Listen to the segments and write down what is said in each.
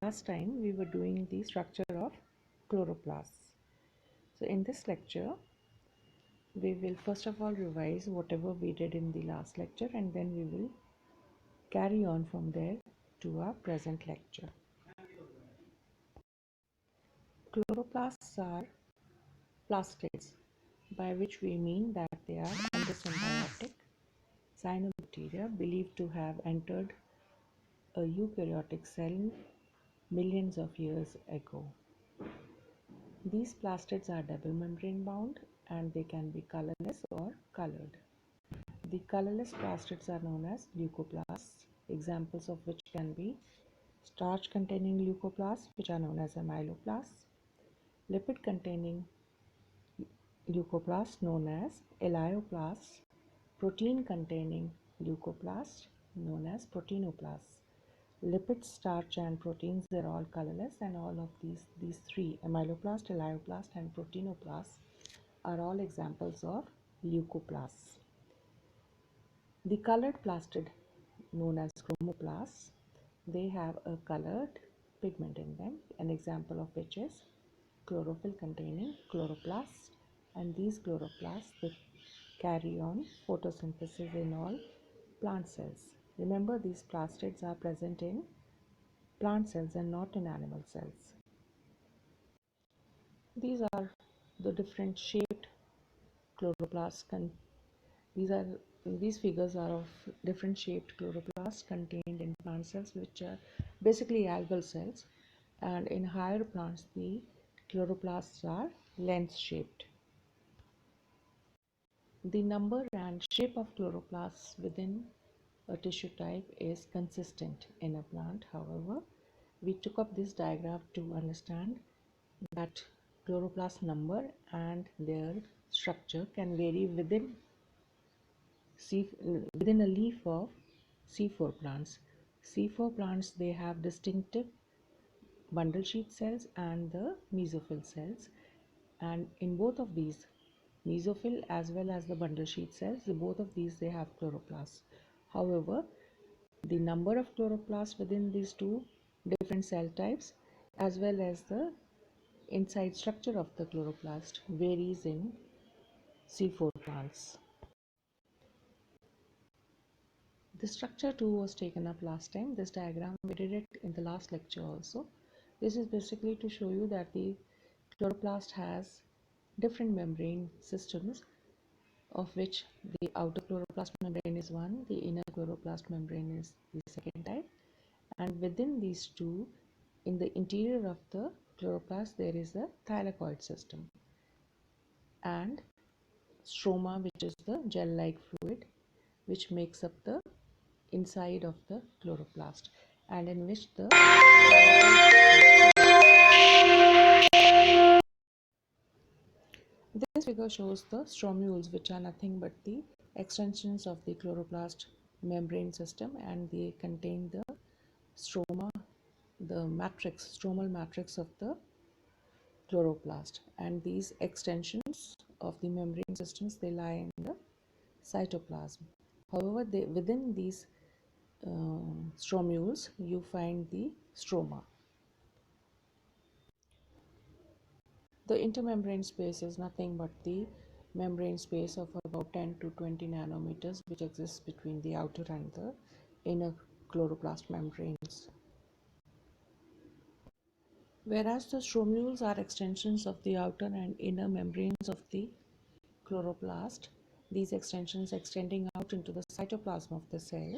Last time we were doing the structure of chloroplasts. So in this lecture, we will first of all revise whatever we did in the last lecture, and then we will carry on from there to our present lecture. Chloroplasts are plastids, by which we mean that they are endosymbiotic cyanobacteria believed to have entered a eukaryotic cell millions of years ago. These plastids are double membrane bound and they can be colorless or colored. The colorless plastids are known as leucoplasts, examples of which can be starch containing leucoplasts, which are known as amyloplasts, lipid containing leucoplasts known as elaioplasts, protein containing leucoplasts known as proteinoplasts. Lipids, starch and proteins, they're all colorless, and all of these three, amyloplast, elaioplast and proteinoplasts, are all examples of leucoplasts. The colored plastid known as chromoplasts, they have a colored pigment in them, an example of which is chlorophyll containing chloroplasts, and these chloroplasts they carry on photosynthesis in all plant cells. Remember, these plastids are present in plant cells and not in animal cells. These are the different shaped chloroplasts. These figures are of different shaped chloroplasts contained in plant cells, which are basically algal cells, and in higher plants the chloroplasts are lens shaped. The number and shape of chloroplasts within a tissue type is consistent in a plant. However, we took up this diagram to understand that chloroplast number and their structure can vary within a leaf of C4 plants. C4 plants, they have distinctive bundle sheath cells and the mesophyll cells, and in both of these, mesophyll as well as the bundle sheath cells, both of these they have chloroplasts. However, the number of chloroplasts within these two different cell types as well as the inside structure of the chloroplast varies in C4 plants. The structure too was taken up last time. This diagram, we did it in the last lecture also. This is basically to show you that the chloroplast has different membrane systems, of which the outer chloroplast membrane is one, the inner chloroplast membrane is the second type, and within these two, in the interior of the chloroplast, there is a thylakoid system and stroma, which is the gel-like fluid which makes up the inside of the chloroplast, and in which the this figure shows the stromules, which are nothing but the extensions of the chloroplast membrane system, and they contain the stroma, the matrix, stromal matrix of the chloroplast, and these extensions of the membrane systems, they lie in the cytoplasm. However, within these stromules you find the stroma. The intermembrane space is nothing but the membrane space of about 10 to 20 nanometers which exists between the outer and the inner chloroplast membranes. Whereas the stromules are extensions of the outer and inner membranes of the chloroplast, these extensions extending out into the cytoplasm of the cell,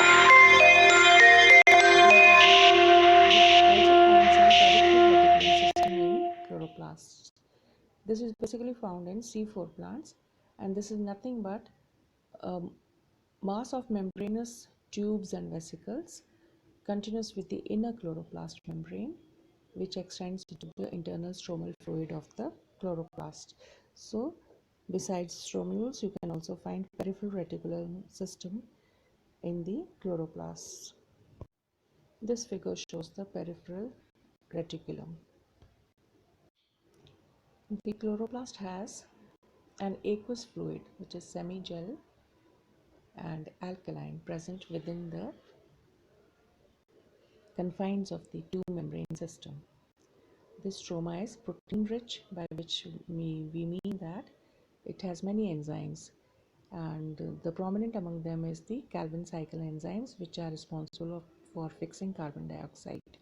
chloroplasts. This is basically found in C4 plants, and this is nothing but a mass of membranous tubes and vesicles continuous with the inner chloroplast membrane, which extends into the internal stromal fluid of the chloroplast. So, besides stromules, you can also find peripheral reticulum system in the chloroplasts. This figure shows the peripheral reticulum. The chloroplast has an aqueous fluid which is semi-gel and alkaline present within the confines of the two membrane system. This stroma is protein rich, by which we mean that it has many enzymes, and the prominent among them is the Calvin cycle enzymes, which are responsible for fixing carbon dioxide.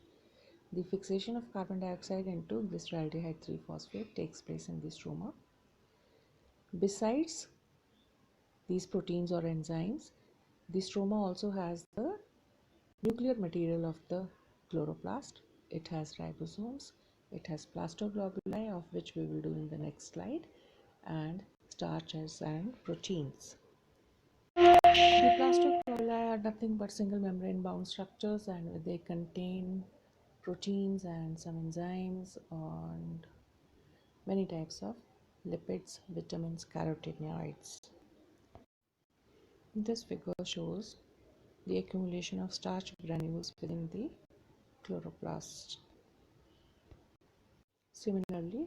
The fixation of carbon dioxide into glyceraldehyde 3-phosphate takes place in the stroma. Besides these proteins or enzymes, the stroma also has the nuclear material of the chloroplast. It has ribosomes, it has plastoglobuli, of which we will do in the next slide, and starches and proteins. The plastoglobuli are nothing but single membrane bound structures, and they contain proteins and some enzymes and many types of lipids, vitamins, carotenoids. This figure shows the accumulation of starch granules within the chloroplast. Similarly,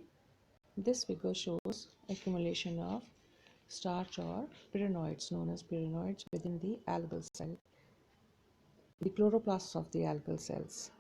this figure shows accumulation of starch or pyrenoids, known as pyrenoids, within the algal cell, the chloroplasts of the algal cells.